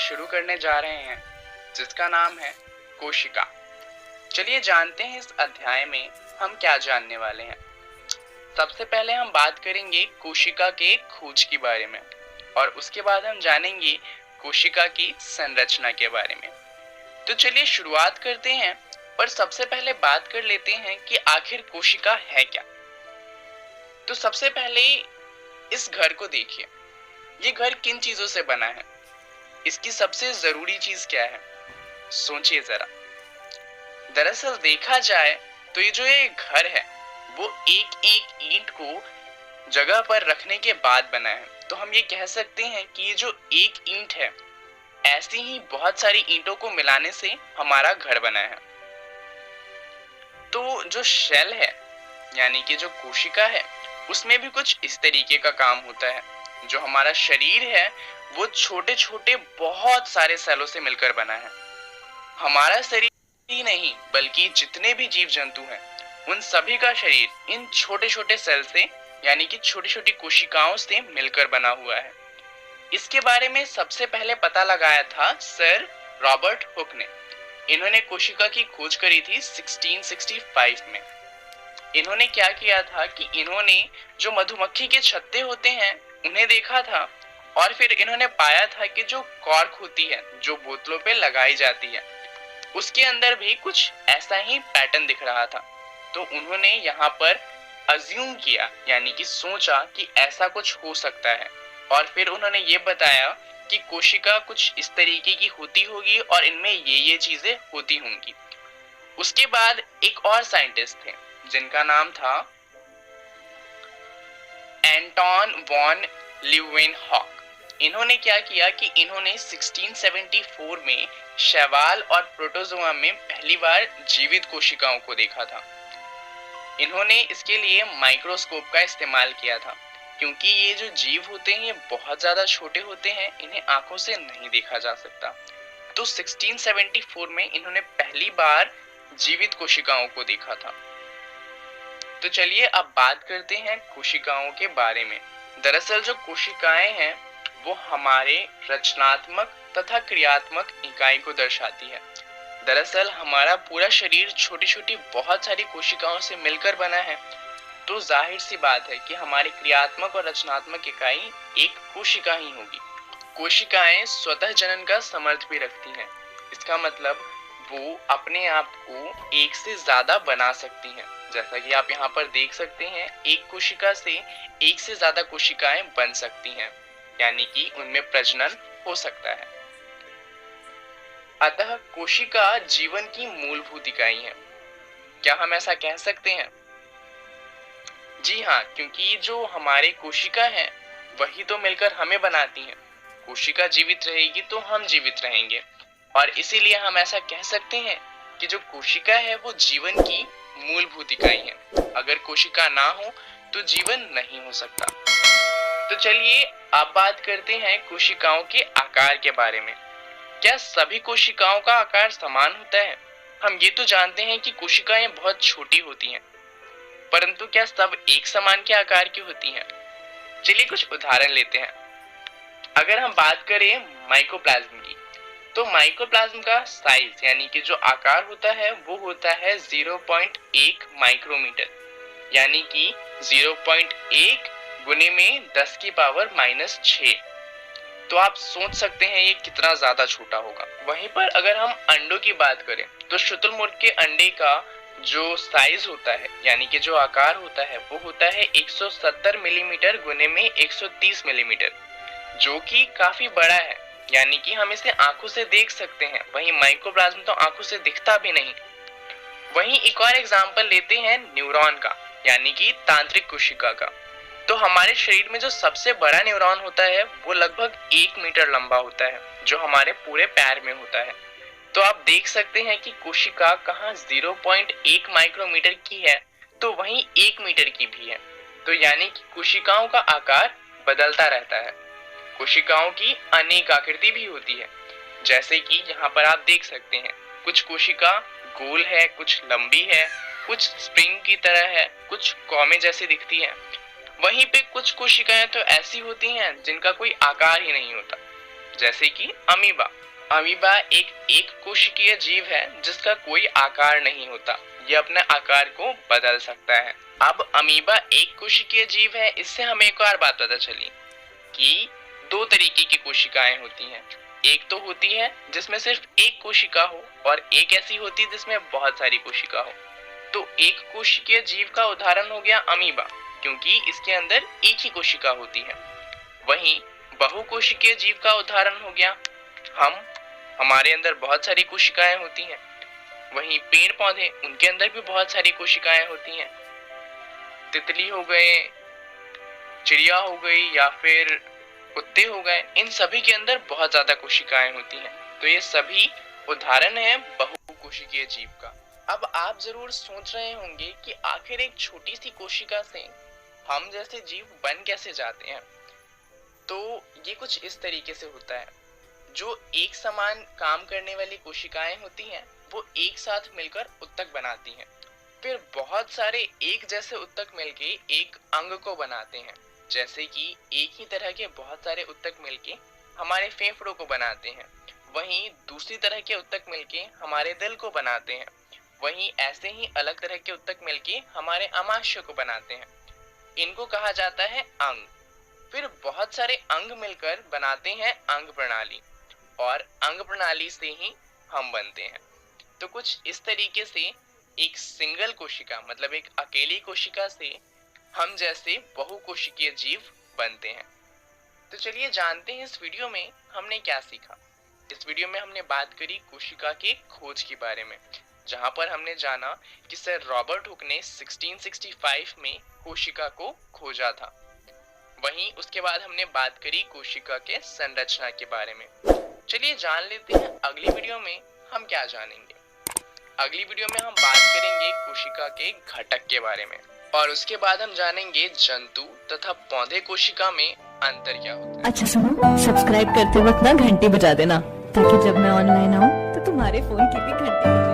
शुरू करने जा रहे हैं जिसका नाम है कोशिका। चलिए जानते हैं इस अध्याय में हम क्या जानने वाले हैं। सबसे पहले हम बात करेंगे कोशिका के खोज के बारे में और उसके बाद हम जानेंगे कोशिका की संरचना के बारे में। तो चलिए शुरुआत करते हैं, पर सबसे पहले बात कर लेते हैं कि आखिर कोशिका है क्या। तो सबसे पहले इस घर को देखिए, ये घर किन चीजों से बना है, इसकी सबसे जरूरी चीज क्या है, सोचिए जरा। दरअसल देखा जाए तो ये घर है वो एक एक ईंट को जगह पर रखने के बाद बना है। तो हम ये कह सकते हैं कि ये जो एक ईंट है, ऐसी ही बहुत सारी ईंटों को मिलाने से हमारा घर बना है। तो जो शेल है यानी कि जो कोशिका है, उसमें भी कुछ इस तरीके का काम होता है। जो हमारा शरीर है वो छोटे छोटे बहुत सारे सेलों से मिलकर बना है। हमारा शरीर ही नहीं बल्कि जितने भी जीव जंतु हैं उन सभी का शरीर इन छोटे छोटे सेल से यानी कि छोटी छोटी कोशिकाओं से मिलकर बना हुआ है। इसके बारे में सबसे पहले पता लगाया था सर रॉबर्ट हुक ने। इन्होंने कोशिका की खोज करी थी 1665 में। इन्होंने क्या किया था कि इन्होंने जो मधुमक्खी के छत्ते होते हैं उन्हें देखा था और फिर इन्होंने पाया था कि जो कॉर्क होती है जो बोतलों पे लगाई जाती है उसके अंदर भी कुछ ऐसा ही पैटर्न दिख रहा था। तो उन्होंने यहाँ पर अज्यूम किया यानी कि सोचा कि ऐसा कुछ हो सकता है और फिर उन्होंने ये बताया कि कोशिका कुछ इस तरीके की होती होगी और इनमें ये चीजें होती होंगी। उसके बाद एक और साइंटिस्ट थे जिनका नाम था एंटोन वॉन लीeuwenhoek। इन्होंने क्या किया कि इन्होंने 1674 में शैवाल और प्रोटोजोआ में पहली बार जीवित कोशिकाओं को देखा था। इन्होंने इसके लिए माइक्रोस्कोप का इस्तेमाल किया था क्योंकि ये जो जीव होते हैं ये बहुत ज्यादा छोटे होते हैं, इन्हें आंखों से नहीं देखा जा सकता। तो 1674 में इन्होंने पहली बार जीवित कोशिकाओं को देखा था। तो चलिए अब बात करते हैं कोशिकाओं के बारे में। दरअसल जो कोशिकाएं हैं वो हमारे रचनात्मक तथा क्रियात्मक इकाई को दर्शाती है। दरअसल हमारा पूरा शरीर छोटी छोटी बहुत सारी कोशिकाओं से मिलकर बना है। तो जाहिर सी बात है कि हमारी क्रियात्मक और रचनात्मक इकाई एक कोशिका ही होगी। कोशिकाएं स्वतः जनन का समर्थ भी रखती हैं। इसका मतलब वो अपने आप को एक से ज्यादा बना सकती हैं। जैसा कि आप यहाँ पर देख सकते हैं, एक कोशिका से एक से ज्यादा कोशिकाएं बन सकती हैं, यानी कि उनमें प्रजनन हो सकता है। अतः कोशिका जीवन की मूलभूत इकाई है। क्या हम ऐसा कह सकते हैं? जी हाँ, क्योंकि जो हमारे कोशिका है वही तो मिलकर हमें बनाती हैं। कोशिका जीवित रहेगी तो हम जीवित रहेंगे और इसीलिए हम ऐसा कह सकते हैं कि जो कोशिका है वो जीवन की मूलभूत इकाई है। अगर कोशिका ना हो तो जीवन नहीं हो सकता। तो चलिए अब बात करते हैं कोशिकाओं के आकार के बारे में। क्या सभी कोशिकाओं का आकार समान होता है? हम ये तो जानते हैं कि कोशिकाएं बहुत छोटी होती हैं, परंतु क्या सब एक समान के आकार की होती हैं? चलिए कुछ उदाहरण लेते हैं। अगर हम बात करें माइकोप्लाज्म की, तो माइकोप्लाज्म का साइज यानी कि जो आकार होता है वो होता है 0.1 माइक्रोमीटर, यानी कि 0.1 गुने में 10 की पावर -6। तो आप सोच सकते हैं ये कितना ज्यादा छोटा होगा। वहीं पर अगर हम अंडों की बात करें तो शुतुरमुर्ग के अंडे का जो साइज होता है यानी कि जो आकार होता है वो होता है 170 मिलीमीटर गुने में 130 मिलीमीटर, जो कि काफी बड़ा है, यानी कि हम इसे आंखों से देख सकते हैं। वहीं माइकोप्लाज्म तो आंखों से दिखता भी नहीं। वहीं एक और एग्जांपल लेते हैं न्यूरॉन का, यानी कि तांत्रिक कोशिका का। तो हमारे शरीर में जो सबसे बड़ा न्यूरॉन होता है वो लगभग 1 मीटर लंबा होता है, जो हमारे पूरे पैर में होता है। तो आप देख सकते हैं कि कोशिका कहाँ 0.1 माइक्रोमीटर की है तो वहीं 1 मीटर की भी है। तो यानी कि कोशिकाओं का आकार बदलता रहता है। कोशिकाओं की अनेक आकृति भी होती है, जैसे कि यहाँ पर आप देख सकते हैं कुछ कोशिका गोल है, कुछ लंबी है, कुछ स्प्रिंग की तरह है, कुछ कौमे जैसी दिखती है। वहीं पे कुछ कोशिकाएं तो ऐसी होती हैं जिनका कोई आकार ही नहीं होता, जैसे कि अमीबा। अमीबा एक कोशिकीय जीव है जिसका कोई आकार नहीं होता, ये अपने आकार को बदल सकता है। अब अमीबा एक कोशिकीय जीव है, इससे हमें एक और बात पता चली कि दो तरीके की कोशिकाएं होती हैं। एक तो होती है जिसमें सिर्फ एक कोशिका हो और एक ऐसी होती है जिसमें बहुत सारी कोशिका हो। तो एक कोशिकीय जीव का उदाहरण हो गया अमीबा, क्योंकि इसके अंदर एक ही कोशिका होती है। वहीं बहुकोशिकीय जीव का उदाहरण हो गया हमारे अंदर बहुत सारी कोशिकाएं होती हैं। वहीं पेड़ पौधे, उनके अंदर भी बहुत सारी कोशिकाएं होती हैं। तितली हो गए, चिड़िया हो गई या फिर कुत्ते हो गए, इन सभी के अंदर बहुत ज्यादा कोशिकाएं होती हैं। तो ये सभी उदाहरण है बहुकोशिकीय जीव का। अब आप जरूर सोच रहे होंगे कि आखिर एक छोटी सी कोशिका से हम जैसे जीव बन कैसे जाते हैं। तो ये कुछ इस तरीके से होता है, जो एक समान काम करने वाली कोशिकाएं होती हैं वो एक साथ मिलकर उत्तक बनाती हैं। फिर बहुत सारे एक जैसे उत्तक मिलके एक अंग को बनाते हैं, जैसे कि एक ही तरह के बहुत सारे उत्तक मिलके हमारे फेफड़ों को बनाते हैं। वहीं दूसरी तरह के उत्तक मिलके हमारे दिल को बनाते हैं। वहीं ऐसे ही अलग तरह के उत्तक मिलके हमारे अमाशय को बनाते हैं। इनको कहा जाता है अंग। फिर बहुत सारे अंग मिलकर बनाते हैं अंग प्रणाली, और अंग प्रणाली से ही हम बनते हैं। तो कुछ इस तरीके से एक सिंगल कोशिका, मतलब एक अकेली कोशिका से हम जैसे बहुकोशिकीय जीव बनते हैं। तो चलिए जानते हैं इस वीडियो में हमने क्या सीखा। इस वीडियो में हमने बात करी कोशिका के खोज के बारे में, जहां पर हमने जाना कि सर रॉबर्ट हुक ने 1665 में कोशिका को खोजा था। वहीं उसके बाद हमने बात करी कोशिका के संरचना के बारे में। चलिए जान लेते हैं अगली वीडियो में हम क्या जानेंगे। अगली वीडियो में हम बात करेंगे कोशिका के घटक के बारे में, और उसके बाद हम जानेंगे जंतु तथा पौधे कोशिका में अंतर क्या होता है। अच्छा सुनो, सब्सक्राइब करते वक्त ना घंटी बजा देना, ताकि जब मैं ऑनलाइन आऊँ तो तुम्हारे फोन की भी घंटी